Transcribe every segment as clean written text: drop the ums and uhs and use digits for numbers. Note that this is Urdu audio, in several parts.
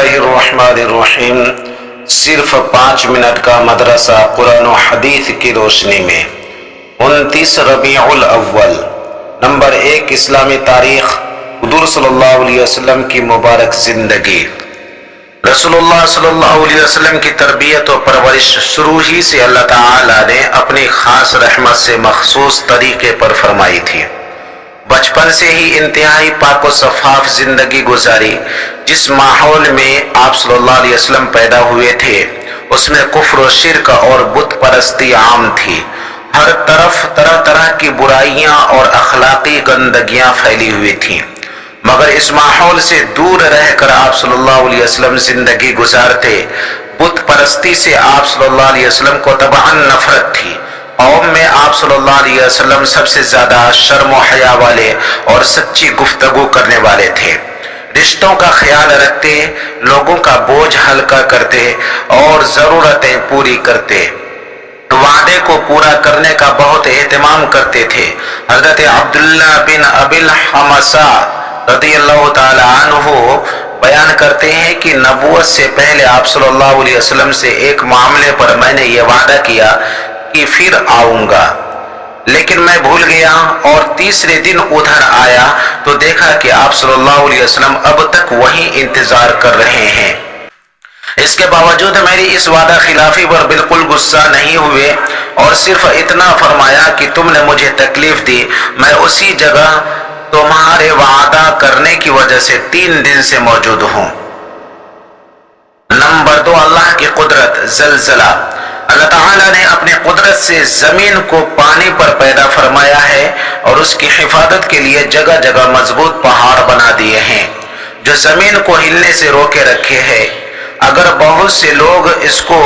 اللہ الرحمن الرحیم۔ صرف 5 منٹ کا مدرسہ قرآن و حدیث کی روشنی میں 29 ربیع الاول۔ نمبر 1، اسلامی تاریخ، حضور صلی اللہ علیہ وسلم کی مبارک زندگی۔ رسول اللہ صلی اللہ علیہ وسلم کی تربیت و پرورش شروع ہی سے اللہ تعالیٰ نے اپنی خاص رحمت سے مخصوص طریقے پر فرمائی تھی۔ بچپن سے ہی انتہائی پاک و شفاف زندگی گزاری۔ جس ماحول میں آپ صلی اللہ علیہ وسلم پیدا ہوئے تھے اس میں کفر و شرک اور بت پرستی عام تھی۔ ہر طرف طرح طرح کی برائیاں اور اخلاقی گندگیاں پھیلی ہوئی تھیں، مگر اس ماحول سے دور رہ کر آپ صلی اللہ علیہ وسلم زندگی گزارتے۔ بت پرستی سے آپ صلی اللہ علیہ وسلم کو طبعاً نفرت تھی۔ قوم میں آپ صلی اللہ علیہ وسلم سب سے زیادہ شرم و حیا والے اور سچی گفتگو کرنے والے تھے۔ رشتوں کا خیال رکھتے، لوگوں کا بوجھ ہلکا کرتے اور ضرورتیں پوری کرتے، وعدے کو پورا کرنے کا بہت اہتمام کرتے تھے۔ حضرت عبداللہ بن ابی الحمصہ رضی اللہ تعالی عنہ بیان کرتے ہیں کہ نبوت سے پہلے آپ صلی اللہ علیہ وسلم سے ایک معاملے پر میں نے یہ وعدہ کیا کہ پھر آؤں گا، لیکن میں بھول گیا، اور تیسرے دن ادھر آیا تو دیکھا کہ آپ صلی اللہ علیہ وسلم اب تک وہیں انتظار کر رہے ہیں۔ اس کے باوجود میری اس وعدہ خلافی پر بالکل غصہ نہیں ہوئے اور صرف اتنا فرمایا کہ تم نے مجھے تکلیف دی، میں اسی جگہ تمہارے وعدہ کرنے کی وجہ سے 3 دن سے موجود ہوں۔ نمبر 2، اللہ کی قدرت، زلزلہ۔ اللہ تعالیٰ نے اپنی قدرت سے زمین کو پانی پر پیدا فرمایا ہے اور اس کی حفاظت کے لیے جگہ جگہ مضبوط پہاڑ بنا دیے ہیں جو زمین کو ہلنے سے روکے رکھے ہیں۔ اگر بہت سے لوگ اس کو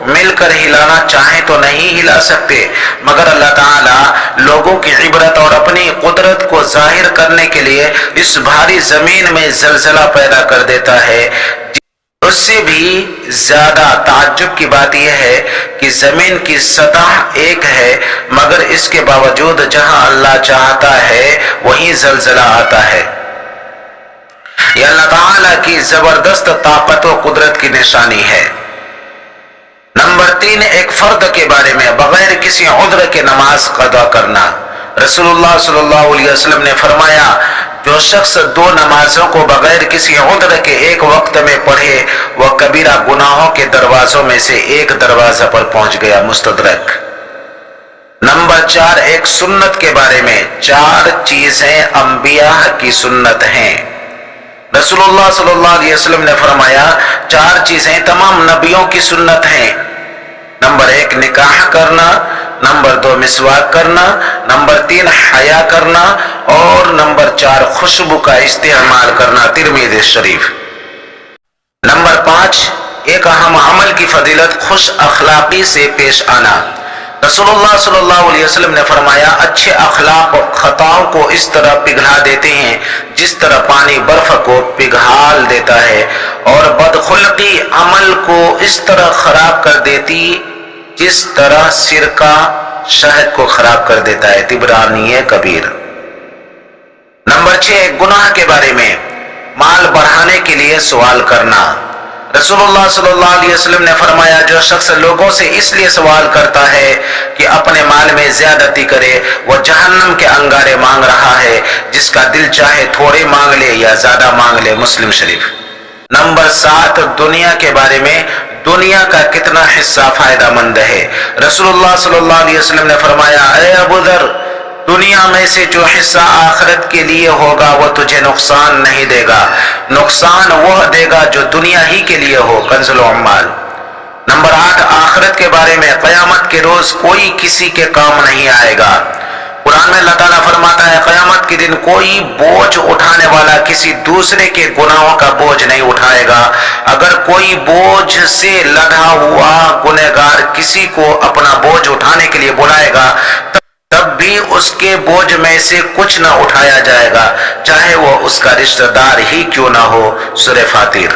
مل کر ہلانا چاہیں تو نہیں ہلا سکتے، مگر اللہ تعالیٰ لوگوں کی عبرت اور اپنی قدرت کو ظاہر کرنے کے لیے اس بھاری زمین میں زلزلہ پیدا کر دیتا ہے۔ اس سے بھی زیادہ تعجب کی بات یہ ہے کہ زمین کی سطح ایک ہے، مگر اس کے باوجود جہاں اللہ چاہتا ہے وہیں زلزلہ آتا ہے۔ یہ اللہ تعالیٰ کی زبردست طاقت و قدرت کی نشانی ہے۔ نمبر 3، ایک فرد کے بارے میں بغیر کسی عذر کے نماز قضا کرنا۔ رسول اللہ صلی اللہ علیہ وسلم نے فرمایا، جو شخص 2 نمازوں کو بغیر کسی عذر کے ایک وقت میں پڑھے وہ کبیرہ گناہوں کے دروازوں میں سے ایک دروازہ پر پہنچ گیا، مستدرک۔ نمبر 4، ایک سنت کے بارے میں 4 چیزیں انبیاء کی سنت ہیں۔ رسول اللہ صلی اللہ علیہ وسلم نے فرمایا 4 چیزیں تمام نبیوں کی سنت ہیں۔ نمبر 1، نکاح کرنا، نمبر 2، مسواک کرنا، نمبر 3، حیا کرنا، اور نمبر 4، خوشبو کا استعمال کرنا، ترمذی شریف۔ نمبر 5، ایک اہم عمل کی فضیلت، خوش اخلاقی سے پیش آنا۔ رسول اللہ صلی اللہ علیہ وسلم نے فرمایا، اچھے اخلاق خطاؤں کو اس طرح پگھلا دیتے ہیں جس طرح پانی برف کو پگھال دیتا ہے، اور بدخلقی عمل کو اس طرح خراب کر دیتی جس طرح سرکہ شہد کو خراب کر دیتا ہے، طبرانی کبیر۔ نمبر 6، گناہ کے بارے میں مال بڑھانے کے لیے سوال کرنا۔ رسول اللہ صلی اللہ علیہ وسلم نے فرمایا، جو شخص لوگوں سے اس لیے سوال کرتا ہے کہ اپنے مال میں زیادتی کرے وہ جہنم کے انگارے مانگ رہا ہے، جس کا دل چاہے تھوڑے مانگ لے یا زیادہ مانگ لے، مسلم شریف۔ نمبر 7، دنیا کے بارے میں دنیا کا کتنا حصہ فائدہ مند ہے۔ رسول اللہ صلی اللہ علیہ وسلم نے فرمایا، اے ابو ذر، دنیا میں سے جو حصہ آخرت کے لیے ہوگا وہ تجھے نقصان نہیں دے گا، نقصان وہ دے گا جو دنیا ہی کے لیے ہو، کنز العمال۔ نمبر 8، آخرت کے بارے میں قیامت کے روز کوئی کسی کے کام نہیں آئے گا۔ قرآن میں اللہ تعالیٰ فرماتا ہے، قیامت کے دن کوئی بوجھ اٹھانے والا کسی دوسرے کے گناہوں کا بوجھ نہیں اٹھائے گا۔ اگر کوئی بوجھ سے لدا ہوا گنہگار کسی کو اپنا بوجھ اٹھانے کے لیے بلائے گا تب بھی اس کے بوجھ میں سے کچھ نہ اٹھایا جائے گا، چاہے وہ اس کا رشتہ دار ہی کیوں نہ ہو، سورہ فاتر۔